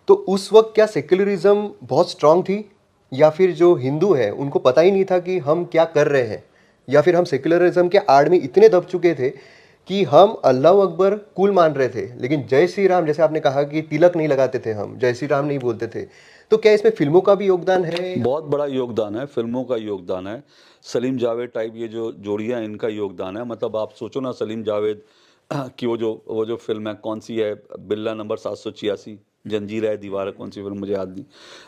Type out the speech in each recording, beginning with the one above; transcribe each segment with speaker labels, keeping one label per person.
Speaker 1: तो उस वक़्त क्या सेक्युलरिज़्म बहुत स्ट्रॉन्ग थी? या फिर जो हिंदू हैं, उनको पता ही नहीं था कि हम क्या कर रहे हैं? या फिर हम सेक्युलरिज़्म के आड़ में इतने दब चुके थे कि हम अल्लाहू अकबर कूल मान रहे थे, लेकिन जय श्री राम जैसे आपने कहा कि तिलक नहीं लगाते थे हम, जय श्री राम नहीं बोलते थे। तो क्या इसमें फ़िल्मों का भी योगदान है?
Speaker 2: बहुत बड़ा योगदान है, फ़िल्मों का योगदान है। सलीम जावेद टाइप ये जो जोड़ियाँ हैं इनका योगदान है। मतलब आप सोचो ना सलीम जावेद की वो जो फ़िल्म है कौन-सी है बिल्ला नंबर 786 जंजीर है दीवार है कौन-सी फ़िल्म मुझे याद नहीं।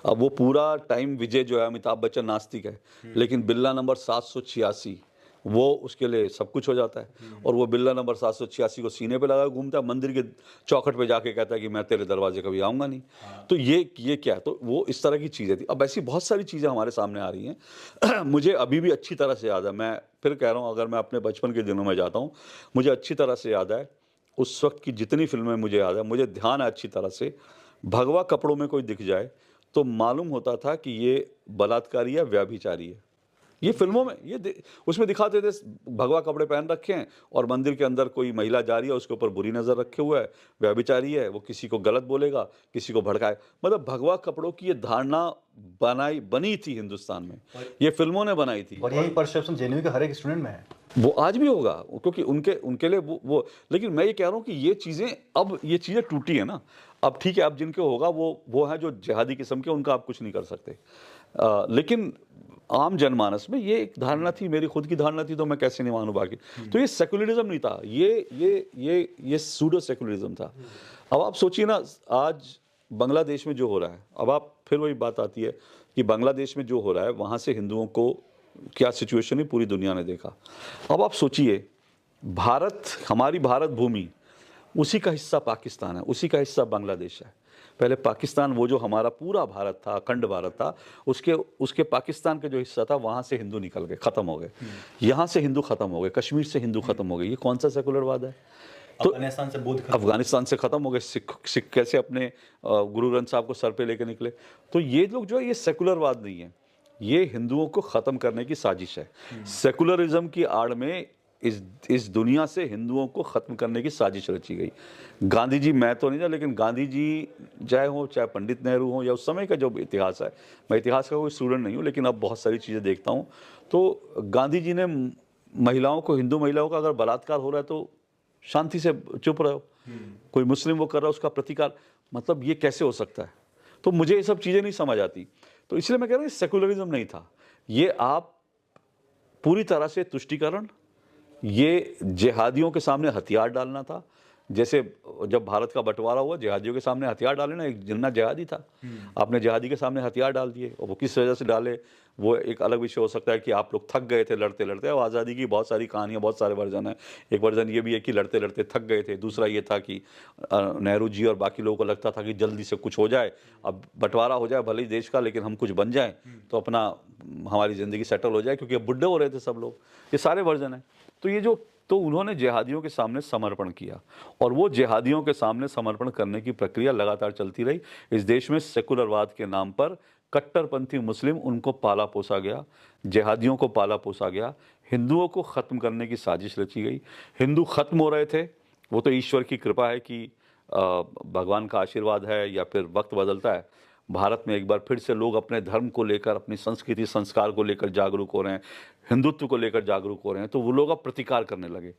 Speaker 2: अब वो पूरा टाइम विजय जो है अमिताभ बच्चन नास्तिक है, लेकिन बिल्ला नंबर 786 वो उसके लिए सब कुछ हो जाता है और वो बिल्ला नंबर 786 को सीने पे लगा के घूमता है, मंदिर के चौखट पे जाके कहता है कि मैं तेरे दरवाजे कभी आऊँगा नहीं। तो ये क्या है? तो वो इस तरह की चीज़ें थी। अब ऐसी बहुत सारी चीज़ें हमारे सामने आ रही हैं। मुझे अभी भी अच्छी तरह से याद है, मैं फिर कह रहा हूँ अगर मैं अपने बचपन के दिनों में जाता हूँ, मुझे अच्छी तरह से याद है, उस वक़्त की जितनी फ़िल्में मुझे याद है, मुझे ध्यान है अच्छी तरह से, भगवा कपड़ों में कोई दिख जाए, तो मालूम होता था कि ये बलात्कारी है, व्यभिचारी है। ये फ़िल्मों में उसमें दिखाते थे भगवा कपड़े पहन रखे हैं और मंदिर के अंदर कोई महिला जा रही है, उसके ऊपर बुरी नज़र रखे हुआ है, व्यभिचारी है, वो किसी को गलत बोलेगा, किसी को भड़काए। मतलब भगवा कपड़ों की ये धारणा बनी थी हिंदुस्तान में,
Speaker 3: और
Speaker 2: ये फ़िल्मों ने बनाई थी
Speaker 3: और यही
Speaker 2: और
Speaker 3: परसेप्शन जेएनयू के हर एक स्टूडेंट में है।
Speaker 2: वो आज भी होगा क्योंकि उनके उनके लिए वो लेकिन मैं ये कह रहा हूँ कि ये चीज़ें टूटी है ना। अब ठीक है, अब जिनके होगा वो हैं जो जिहादी किस्म के, उनका आप कुछ नहीं कर सकते। लेकिन आम जनमानस में ये एक धारणा थी, मेरी खुद की धारणा थी, तो मैं कैसे नहीं मानूँ बाकी। तो ये सेक्युलरिज़्म नहीं था, ये सूडो सेक्युलरिज़्म था। अब आप सोचिए ना, आज बांग्लादेश में जो हो रहा है, अब आप फिर वही बात आती है कि बांग्लादेश में जो हो रहा है, वहाँ से हिंदुओं को क्या सिचुएशन है पूरी दुनिया ने देखा। अब आप सोचिए, हमारी भारत भूमि, उसी का हिस्सा पाकिस्तान है, उसी का हिस्सा बांग्लादेश है। पहले पाकिस्तान, वो जो हमारा पूरा भारत था, अखंड भारत था, उसके उसके पाकिस्तान का जो हिस्सा था, वहाँ से हिंदू निकल गए, ख़त्म हो गए। यहाँ से हिंदू ख़त्म हो गए, कश्मीर से हिंदू ख़त्म हो गए। ये कौन-सा सेकुलरवाद है? तो
Speaker 3: अफ़गानिस्तान से बौद्ध खत्म हो
Speaker 2: अफ़गानिस्तान से ख़त्म हो गए, सिख कैसे अपने गुरु ग्रंथ साहब को सर पे लेके निकले। तो ये लोग जो है, ये सेकुलरवाद नहीं है, ये हिंदुओं को ख़त्म करने की साजिश है। सेकुलरिज़्म की आड़ में इस दुनिया से हिंदुओं को ख़त्म करने की साजिश रची गई। गांधी जी, मैं तो नहीं था, लेकिन गांधी जी चाहे हों, चाहे पंडित नेहरू हों, या उस समय का जो इतिहास है, मैं इतिहास का कोई स्टूडेंट नहीं हूँ, लेकिन अब बहुत सारी चीज़ें देखता हूँ। तो गांधी जी ने महिलाओं को, हिंदू महिलाओं का अगर बलात्कार हो रहा है तो शांति से चुप रहो। कोई मुस्लिम वो कर रहा है, उसका प्रतिकार, मतलब ये कैसे हो सकता है? तो मुझे ये सब चीज़ें नहीं समझ आती। तो इसलिए मैं कह रहा हूँ, सेकुलरिज़्म नहीं था। ये आप पूरी तरह से तुष्टीकरण, ये जिहादियों के सामने हथियार डालना था। जैसे जब भारत का बँटवारा हुआ, जिहादियों के सामने हथियार डाले ना, एक जिन्ना जिहादी था। आपने जिहादी के सामने हथियार डाल दिए, और वो किस वजह से डाले, वो एक अलग विषय हो सकता है कि आप लोग थक गए थे लड़ते-लड़ते। और आज़ादी की बहुत सारी कहानियाँ, बहुत सारे वर्जन हैं। एक वर्जन ये भी है कि लड़ते-लड़ते थक गए थे। दूसरा ये था कि नेहरू जी और बाकी लोगों को लगता था कि जल्दी से कुछ हो जाए, अब बँटवारा हो जाए भले ही देश का, लेकिन हम कुछ बन जाएँ, तो अपना हमारी ज़िंदगी सेटल हो जाए, क्योंकि अब बुड्ढे हो रहे थे सब लोग। ये सारे वर्जन हैं। तो उन्होंने जिहादियों के सामने समर्पण किया, और वो जिहादियों के सामने समर्पण करने की प्रक्रिया लगातार चलती रही। इस देश में सेकुलरवाद के नाम पर कट्टरपंथी मुस्लिम, उनको पाला पोसा गया, जिहादियों को पाला पोसा गया, हिंदुओं को ख़त्म करने की साजिश रची गई। हिंदू ख़त्म हो रहे थे, वो तो ईश्वर की कृपा है कि भगवान का आशीर्वाद है, या फिर वक्त बदलता है। भारत में एक बार फिर से लोग अपने धर्म को लेकर, अपनी संस्कृति संस्कार को लेकर जागरूक हो रहे हैं, हिंदुत्व को लेकर जागरूक हो रहे हैं, तो वो लोग अब प्रतिकार करने लगे।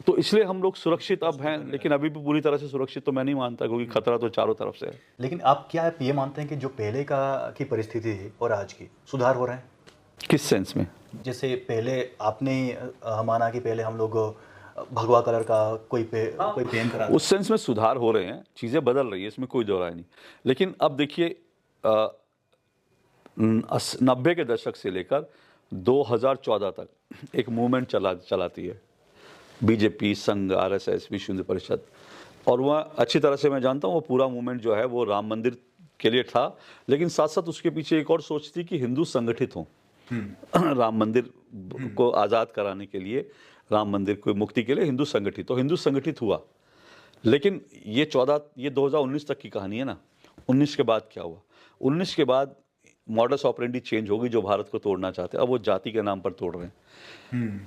Speaker 2: तो इसलिए हम लोग सुरक्षित अब हैं, लेकिन अभी भी पूरी तरह से सुरक्षित तो मैं नहीं मानता, क्योंकि खतरा तो चारों तरफ से है।
Speaker 3: लेकिन आप ये मानते हैं कि जो पहले की परिस्थिति थी और आज की सुधार हो रहे हैं?
Speaker 2: किस सेंस में?
Speaker 3: जैसे पहले आपने माना कि पहले हम लोग भगवा कलर का कोई पहन कर आता
Speaker 2: उस सेंस में सुधार हो रहे हैं, चीज़ें बदल रही है, इसमें कोई दो राय नहीं। लेकिन अब देखिए, 90 के दशक से लेकर 2014 तक एक मूवमेंट चलाती है बीजेपी, संघ, आरएसएस, विश्व हिंदू परिषद। और वह अच्छी तरह से मैं जानता हूँ, वो पूरा मूवमेंट जो है वो राम मंदिर के लिए था, लेकिन साथ साथ उसके पीछे एक और सोच थी कि हिंदू संगठित हों। राम मंदिर को आज़ाद कराने के लिए, राम मंदिर को मुक्ति के लिए हिंदू संगठित हुआ। लेकिन ये 2019 तक की कहानी है ना। 19 के बाद क्या हुआ? 19 के बाद मॉडस ऑपरेंडी चेंज होगी जो भारत को तोड़ना चाहते हैं। अब वो जाति के नाम पर तोड़ रहे हैं।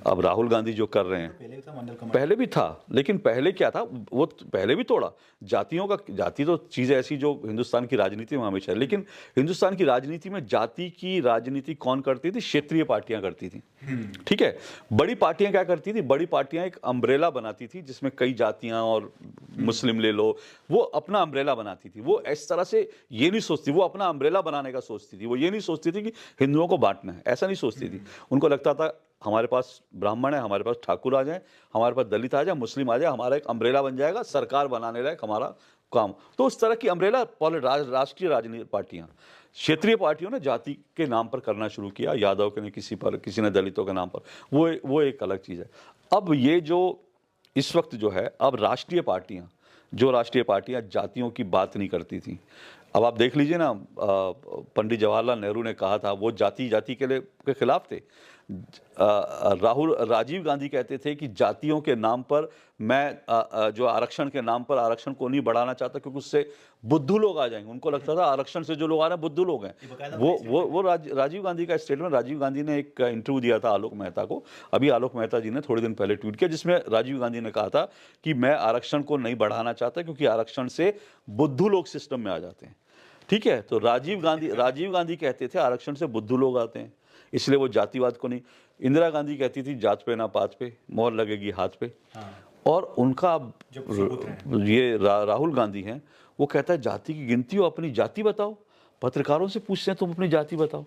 Speaker 2: अब राहुल गांधी जो कर रहे हैं,
Speaker 3: पहले भी था मंडल कमांड।
Speaker 2: पहले भी था, लेकिन पहले क्या था, वो पहले भी तोड़ा। जाति तो चीज़ ऐसी जो हिंदुस्तान की राजनीति में हमेशा है, लेकिन हिंदुस्तान की राजनीति में जाति की राजनीति कौन करती थी? क्षेत्रीय पार्टियां करती थी। ठीक है, बड़ी पार्टियां क्या करती थी? बड़ी पार्टियां एक अम्ब्रेला बनाती थी जिसमें कई जातियां, और मुस्लिम ले लो, वो अपना अम्ब्रेला बनाती थी। वो इस तरह से ये नहीं सोचती, वो अपना अम्ब्रेला बनाने का सोचती थी। वो ये नहीं सोचती थी कि हिंदुओं को बांटना है, ऐसा नहीं सोचती थी। उनको लगता था हमारे पास ब्राह्मण है, हमारे पास ठाकुर आ जाए, हमारे पास दलित आ जाए, मुस्लिम आ जाए, हमारा एक अम्ब्रेला बन जाएगा, सरकार बनाने लायक हमारा काम। तो उस तरह की अम्ब्रेला राष्ट्रीय राजनीतिक पार्टियां, क्षेत्रीय पार्टियों ने जाति के नाम पर करना शुरू किया। यादव के ने किसी पर, किसी ने दलितों के नाम पर, वो एक अलग चीज़ है। अब ये जो इस वक्त जो है, अब राष्ट्रीय पार्टियां जातियों की बात नहीं करती थी। अब आप देख लीजिए ना, पंडित जवाहरलाल नेहरू ने कहा था, वो जाति के खिलाफ थे। राजीव गांधी कहते थे कि जातियों के नाम पर मैं जो आरक्षण के नाम पर आरक्षण को नहीं बढ़ाना चाहता, क्योंकि उससे बुद्धू लोग आ जाएंगे। उनको लगता था आरक्षण से जो लोग आ रहे हैं बुद्धू लोग हैं। वो राजीव गांधी का स्टेटमेंट, राजीव गांधी ने एक इंटरव्यू दिया था आलोक मेहता को, अभी आलोक मेहता जी ने थोड़े दिन पहले ट्वीट किया, जिसमें राजीव गांधी ने कहा था कि मैं आरक्षण को नहीं बढ़ाना चाहता क्योंकि आरक्षण से बुद्धू लोग सिस्टम में आ जाते हैं। ठीक है, तो राजीव गांधी कहते थे आरक्षण से बुद्धू लोग आते हैं, इसलिए वो जातिवाद को नहीं। इंदिरा गांधी कहती थी जात पे ना पात पे, मोहर लगेगी हाथ पे। और उनका ये राहुल गांधी हैं, वो कहता है जाति की गिनती हो, अपनी जाति बताओ। पत्रकारों से पूछते हैं तुम अपनी जाति बताओ।